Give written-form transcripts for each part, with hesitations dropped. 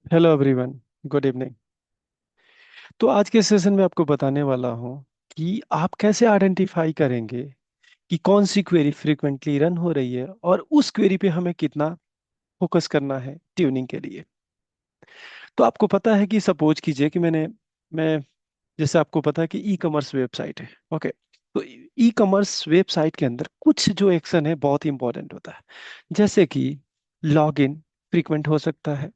Hello everyone. Good evening. तो आज के सेशन में आपको बताने वाला हूँ कि आप कैसे आइडेंटिफाई करेंगे कि कौन सी क्वेरी फ्रीक्वेंटली रन हो रही है और उस क्वेरी पे हमें कितना फोकस करना है ट्यूनिंग के लिए। तो आपको पता है कि सपोज कीजिए कि मैं जैसे आपको पता है कि ई कॉमर्स वेबसाइट है। ओके। तो ई कॉमर्स वेबसाइट के अंदर कुछ जो एक्शन है बहुत ही इंपॉर्टेंट होता है, जैसे कि लॉग इन फ्रीक्वेंट हो सकता है,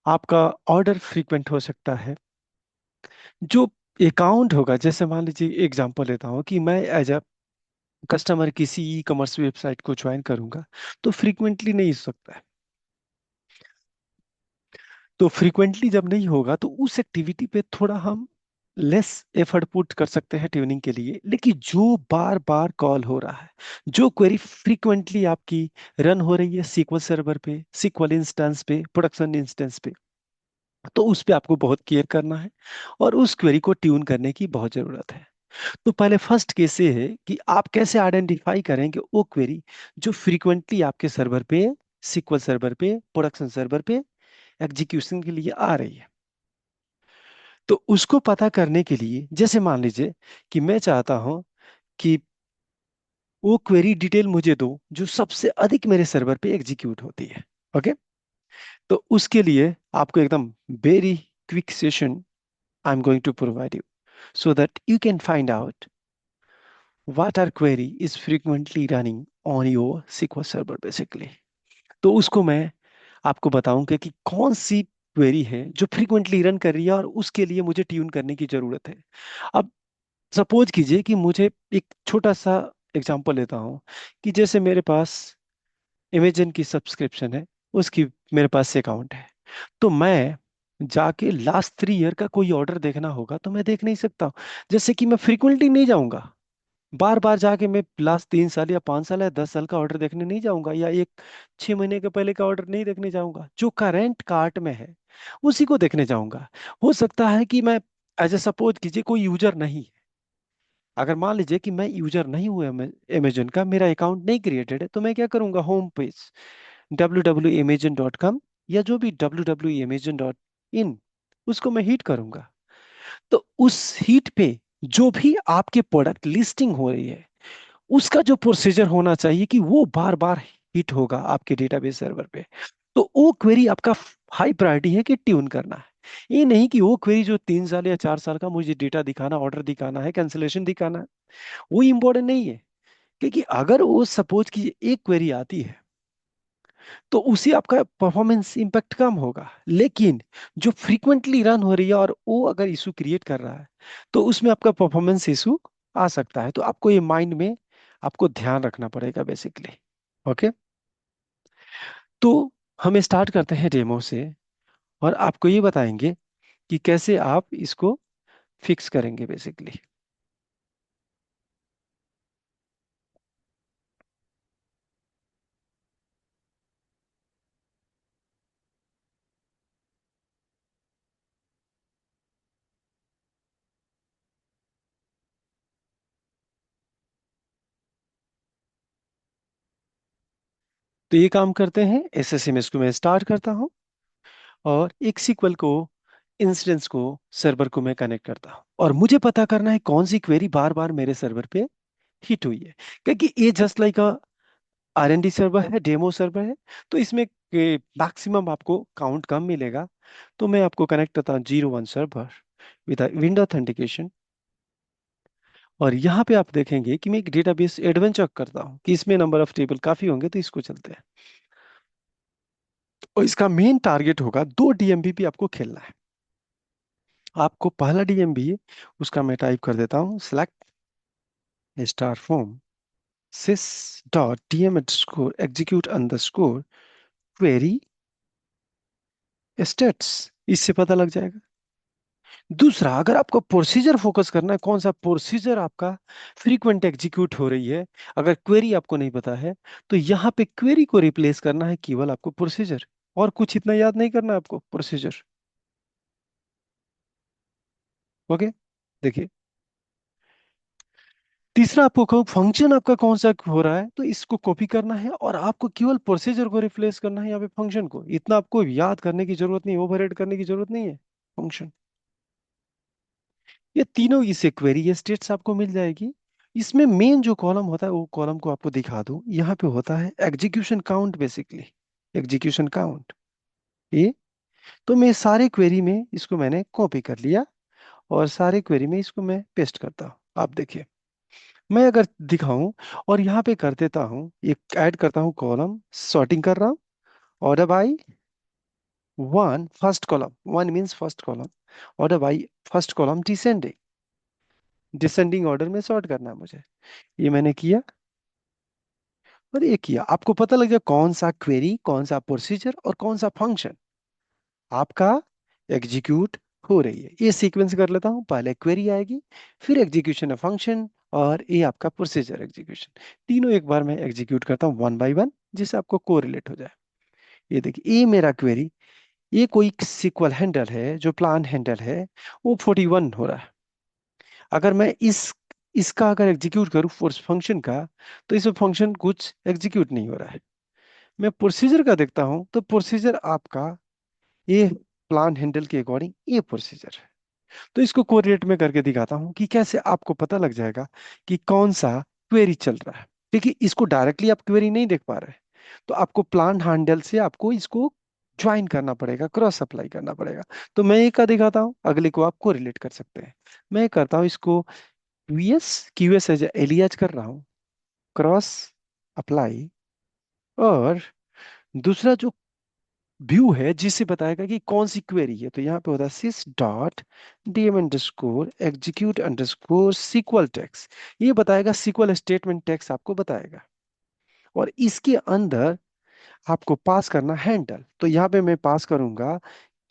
आपका ऑर्डर फ्रीक्वेंट हो सकता है, जो अकाउंट होगा। जैसे मान लीजिए एग्जांपल लेता हूँ कि मैं एज अ कस्टमर किसी ई कॉमर्स वेबसाइट को ज्वाइन करूंगा, तो फ्रीक्वेंटली नहीं हो सकता है। तो फ्रीक्वेंटली जब नहीं होगा तो उस एक्टिविटी पे थोड़ा हम लेस एफर्ट पुट कर सकते हैं ट्यूनिंग के लिए। लेकिन जो बार बार कॉल हो रहा है, जो क्वेरी फ्रीक्वेंटली आपकी रन हो रही है सीक्वल सर्वर पे, सीक्वल इंस्टेंस पे, प्रोडक्शन इंस्टेंस पे, तो उस पे आपको बहुत केयर करना है और उस क्वेरी को ट्यून करने की बहुत जरूरत है। तो पहले फर्स्ट केस ये है कि आप कैसे आइडेंटिफाई करें कि वो क्वेरी जो फ्रीक्वेंटली आपके सर्वर पे, सीक्वल सर्वर पे, प्रोडक्शन सर्वर पे एग्जीक्यूशन के लिए आ रही है। तो उसको पता करने के लिए जैसे मान लीजिए कि मैं चाहता हूं कि वो क्वेरी डिटेल मुझे दो जो सबसे अधिक मेरे सर्वर पे एग्जीक्यूट होती है। ओके। तो उसके लिए आपको एकदम very quick session I am going to provide you so that you can find out what our query is frequently running on your SQL server basically। तो उसको मैं आपको बताऊंगा कि कौन सी क्वेरी है जो फ्रीक्वेंटली रन कर रही है और उसके लिए मुझे ट्यून करने की जरूरत है। अब सपोज कीजिए कि मुझे एक छोटा सा एग्जांपल लेता हूं कि जैसे मेरे पास इमेजन की सब्सक्रिप्शन है, उसकी मेरे पास अकाउंट है। तो मैं जाके लास्ट 3 ईयर का कोई ऑर्डर देखना होगा तो मैं देख नहीं सकता। जैसे कि मैं फ्रीक्वेंटली नहीं जाऊंगा, बार बार जाके मैं लास्ट 3 साल या 5 साल या 10 साल का ऑर्डर देखने नहीं जाऊंगा, या एक 6 महीने के पहले का ऑर्डर नहीं देखने जाऊंगा। जो करंट कार्ट में है उसी को देखने जाऊंगा। हो सकता है कि मैं एज ए सपोज कीजिए कोई यूजर नहीं है। अगर मान लीजिए कि मैं यूजर नहीं हूं अमेजन का, मेरा अकाउंट नहीं क्रिएटेड है, तो मैं क्या करूंगा, होम पेज www.amazon.com या जो भी www.amazon.in, उसको मैं हिट करूंगा। तो उस हीट पे जो भी आपके प्रोडक्ट लिस्टिंग हो रही है उसका जो प्रोसीजर होना चाहिए कि वो बार बार हिट होगा आपके डेटाबेस सर्वर पे। तो वो क्वेरी आपका हाई प्रायोरिटी है कि ट्यून करना है। ये नहीं कि वो क्वेरी जो 3 साल या 4 साल का मुझे डेटा दिखाना, ऑर्डर दिखाना है, कैंसिलेशन दिखाना है, वो इंपॉर्टेंट नहीं है। क्योंकि अगर वो सपोज की एक क्वेरी आती है तो उससे आपका परफॉर्मेंस इम्पैक्ट कम होगा। लेकिन जो फ्रीक्वेंटली रन हो रही है और वो अगर इशू क्रिएट कर रहा है तो उसमें आपका परफॉर्मेंस इशू आ सकता है। तो आपको ये माइंड में आपको ध्यान रखना पड़ेगा बेसिकली। ओके। तो हम स्टार्ट करते हैं डेमो से और आपको ये बताएंगे कि कैसे आप इसको फिक्स करेंगे बेसिकली। तो ये काम करते हैं, एसएसएमएस को मैं स्टार्ट करता हूँ और एक सीक्वल को, इंस्टेंस को, सर्वर को मैं कनेक्ट करता हूँ और मुझे पता करना है कौन सी क्वेरी बार बार मेरे सर्वर पे हिट हुई है। क्योंकि ये just like a R and D server है, डेमो सर्वर है, तो इसमें मैक्सिमम आपको काउंट कम मिलेगा। तो मैं आपको कनेक्ट करता हूँ 01 सर्वर विद विंडो ऑथेंटिकेशन। और यहाँ पे आप देखेंगे कि मैं एक डेटाबेस एडवेंचर चेक करता हूँ कि इसमें नंबर ऑफ टेबल काफी होंगे, तो इसको चलते हैं। और इसका मेन टारगेट होगा 2 DMVP आपको खेलना है। आपको पहला डीएमवी, उसका मैं टाइप कर देता हूँ, select star form sys dot dm underscore execute underscore query states, इससे पता लग जाएगा। दूसरा, अगर आपको प्रोसीजर फोकस करना है, कौन सा प्रोसीजर आपका फ्रीक्वेंट एग्जीक्यूट हो रही है, अगर क्वेरी आपको नहीं पता है तो यहाँ पे क्वेरी को रिप्लेस करना है केवल आपको प्रोसीजर, और कुछ इतना याद नहीं करना है आपको, प्रोसीजर। ओके। देखिए, तीसरा आपको कहूँ फंक्शन आपका कौन सा हो रहा है, तो इसको कॉपी करना है और आपको केवल प्रोसीजर को रिप्लेस करना है यहाँ पे फंक्शन को। इतना आपको याद करने की जरूरत नहीं, ओवरहेड करने की जरूरत नहीं है। फंक्शन, ये तीनों इसे क्वेरी स्टेट्स आपको मिल जाएगी। इसमें मेन जो कॉलम होता है वो कॉलम को आपको दिखा दूं, यहाँ पे होता है execution count basically. Execution count ये, तो मैं सारे क्वेरी में इसको मैंने कॉपी कर लिया और सारे क्वेरी में इसको मैं पेस्ट करता हूँ। आप देखिए, मैं अगर दिखाऊं और यहाँ पे कर देता हूँ, एक ऐड करता हूँ कॉलम, सॉर्टिंग कर रहा हूँ, order by one, first column, one means first column, order by first column descending, descending order में सॉर्ट करना है मुझे। ये मैंने किया और ये किया। आपको पता लग गया कौन सा क्वेरी, कौन सा प्रोसीजर और कौन सा फंक्शन आपका एग्जीक्यूट हो रही है। ये सीक्वेंस कर लेता हूँ, पहले क्वेरी आएगी, फिर एग्जीक्यूशन है फंक्शन, और ये आपका प्रोसीजर एग्जीक्यूशन। तीनों एक बार मैं एग्जीक्यूट करता हूँ वन बाय वन, जिससे आपको कोरिलेट हो जाए। ये देखिए, ये मेरा क्वेरी, ये कोई सिक्वल हैंडल है, जो प्लान हैंडल है वो 41 हो रहा है। अगर मैं इसका अगर एग्जीक्यूट करूँ फोर्स फंक्शन का, तो इसमें फंक्शन कुछ एग्जीक्यूट नहीं हो रहा है। मैं प्रोसीजर का देखता हूं तो प्रोसीजर आपका ये प्लान हैंडल के अकॉर्डिंग ये प्रोसीजर है। तो इसको कोरिलेट में करके दिखाता हूं कि कैसे आपको पता लग जाएगा कि कौन सा क्वेरी चल रहा है। देखिए, इसको डायरेक्टली आप क्वेरी नहीं देख पा रहे, तो आपको प्लान हैंडल से आपको इसको ज्वाइन करना पड़ेगा, क्रॉस अप्लाई करना पड़ेगा। तो मैं एक का दिखाता हूँ, अगले को आप कोरिलेट कर सकते हैं। मैं करता हूँ इसको क्यूएस, क्यूएस एज एलियाज कर रहा हूँ, क्रॉस अप्लाई, और दूसरा जो व्यू है जिससे बताएगा कि कौन सी क्वेरी है, तो यहाँ पे होता है sys dot DM underscore execute underscore SQL text. ये बताएगा सीक्वल स्टेटमेंट टेक्स आपको बताएगा, और इसके अंदर आपको पास करना हैंडल। तो यहाँ पे मैं पास करूंगा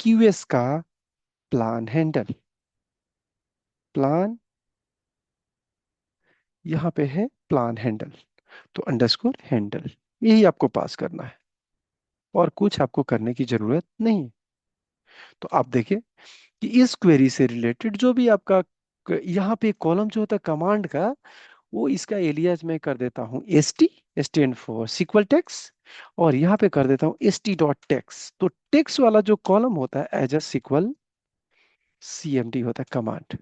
क्यूएस का प्लान हैंडल, प्लान, यहाँ पे है प्लान हैंडल, तो अंडरस्कोर हैंडल, यही आपको पास करना है और कुछ आपको करने की जरूरत नहीं है। तो आप देखिए कि इस क्वेरी से रिलेटेड जो भी आपका यहाँ पे कॉलम जो होता है कमांड का, वो इसका एलियास मैं कर देता हूँ S T, stand for sequel tax, और यहाँ पे कर देता हूँ एस टी डॉट टेक्स। तो टेक्स वाला जो कॉलम होता है एज अ सीक्वल सीएमडी होता है कमांड।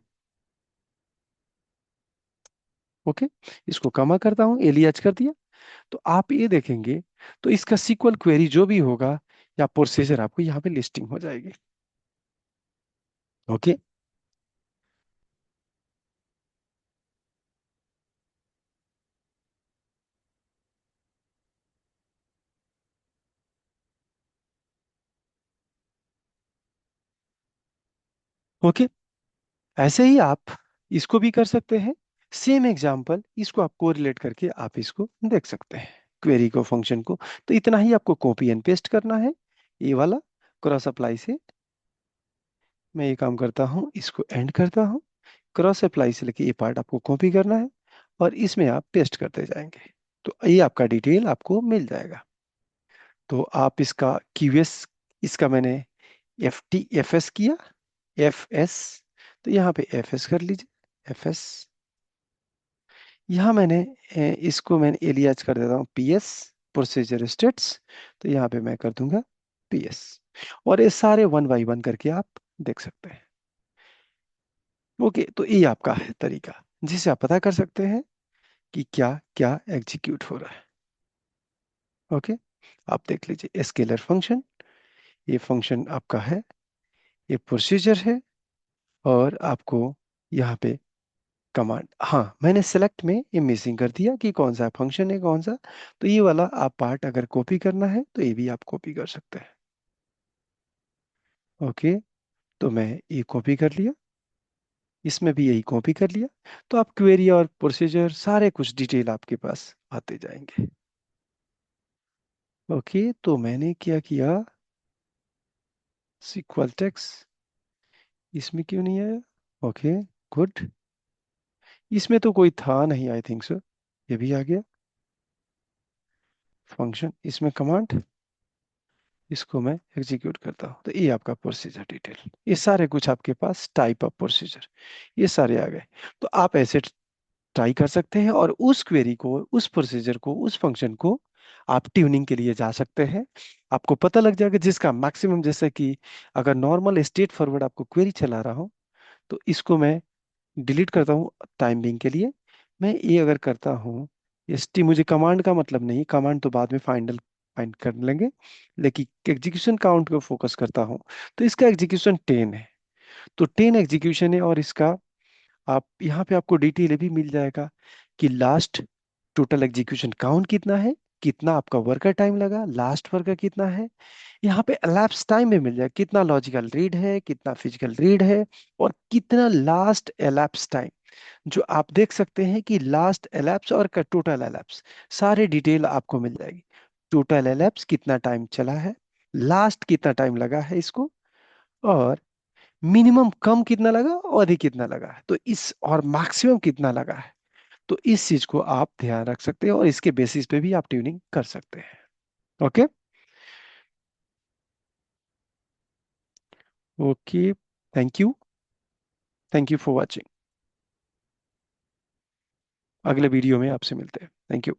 ओके, इसको कमा करता हूँ, एलियास कर दिया। तो आप ये देखेंगे, तो इसका सीक्वल क्वेरी जो भी होगा या प्रोसीजर आपको यहाँ पे लिस्टिंग हो जाएगी। ओके, ओके, ऐसे ही आप इसको भी कर सकते हैं। सेम एग्जाम्पल, इसको आप कोरिलेट करके आप इसको देख सकते हैं, क्वेरी को, फंक्शन को। तो इतना ही आपको कॉपी एंड पेस्ट करना है, ये वाला क्रॉस अप्लाई से। मैं ये काम करता हूँ, इसको एंड करता हूँ, क्रॉस अप्लाई से लेके ये पार्ट आपको कॉपी करना है और इसमें आप पेस्ट करते जाएंगे, तो ये आपका डिटेल आपको मिल जाएगा। तो आप इसका क्यूएस, इसका मैंने एफ टी एफ एस किया, एफ एस, तो यहाँ पे एफ एस कर लीजिए, एफ एस। यहाँ मैंने इसको मैंने एलियाज कर देता हूँ पी एस, प्रोसीजर स्टेट्स, तो यहाँ पे मैं कर दूंगा पी एस। और ये सारे वन बाई वन करके आप देख सकते हैं। ओके, तो ये आपका है तरीका जिससे आप पता कर सकते हैं कि क्या क्या एग्जीक्यूट हो रहा है। ओके, आप देख लीजिए स्केलर फंक्शन, ये फंक्शन आपका है, ये प्रोसीजर है, और आपको यहाँ पे कमांड, हाँ मैंने सेलेक्ट में ये मिसिंग कर दिया कि कौन सा फंक्शन है कौन सा। तो ये वाला आप पार्ट अगर कॉपी करना है तो ये भी आप कॉपी कर सकते हैं। ओके, तो मैं ये कॉपी कर लिया, इसमें भी यही कॉपी कर लिया। तो आप क्वेरी और प्रोसीजर सारे कुछ डिटेल आपके पास आते जाएंगे। ओके, तो मैंने क्या किया, सीक्वल टेक्स, इसमें क्यों नहीं आया? ओके, गुड, इसमें तो कोई था नहीं, आई थिंक सो, ये भी आ गया। फंक्शन, इसमें कमांड, इसको मैं एग्जीक्यूट करता हूँ, तो ये आपका प्रोसीजर डिटेल, ये सारे कुछ आपके पास टाइप ऑफ प्रोसीजर, ये सारे आ गए। तो आप ऐसे ट्राई कर सकते हैं और उस क्वेरी को, उस प्रोसीजर को, उस फंक्शन को आप ट्यूनिंग के लिए जा सकते हैं। आपको पता लग जाएगा जिसका मैक्सिमम, जैसे कि अगर नॉर्मल स्ट्रेट फॉरवर्ड आपको क्वेरी चला रहा हूँ, तो इसको मैं डिलीट करता हूँ टाइम बिंग के लिए। मैं ये अगर करता हूँ, एस टी, मुझे कमांड का मतलब नहीं, कमांड तो बाद में फाइनल फाइंड कर लेंगे, लेकिन एग्जीक्यूशन काउंट को फोकस करता हूँ। तो इसका एग्जीक्यूशन 10 है, तो 10 एग्जीक्यूशन है। और इसका आप यहाँ पे आपको डिटेल भी मिल जाएगा कि लास्ट टोटल एग्जीक्यूशन काउंट कितना है, कितना आपका वर्कर टाइम लगा, लास्ट वर्कर कितना है। यहाँ पे elapsed टाइम में मिल जाएगा कितना लॉजिकल रीड है, कितना फिजिकल रीड है, और कितना लास्ट elapsed टाइम। जो आप देख सकते हैं कि लास्ट elapsed और टोटल elapsed, सारे डिटेल आपको मिल जाएगी। टोटल elapsed कितना टाइम चला है, लास्ट कितना टाइम लगा है इसको, और मिनिमम कम कितना लगा और अधिक कितना लगा है, तो इस और मैक्सिमम कितना लगा है। तो इस चीज को आप ध्यान रख सकते हैं और इसके बेसिस पे भी आप ट्यूनिंग कर सकते हैं। Okay. Okay, thank you. Thank you for watching. अगले वीडियो में आपसे मिलते हैं। Thank you.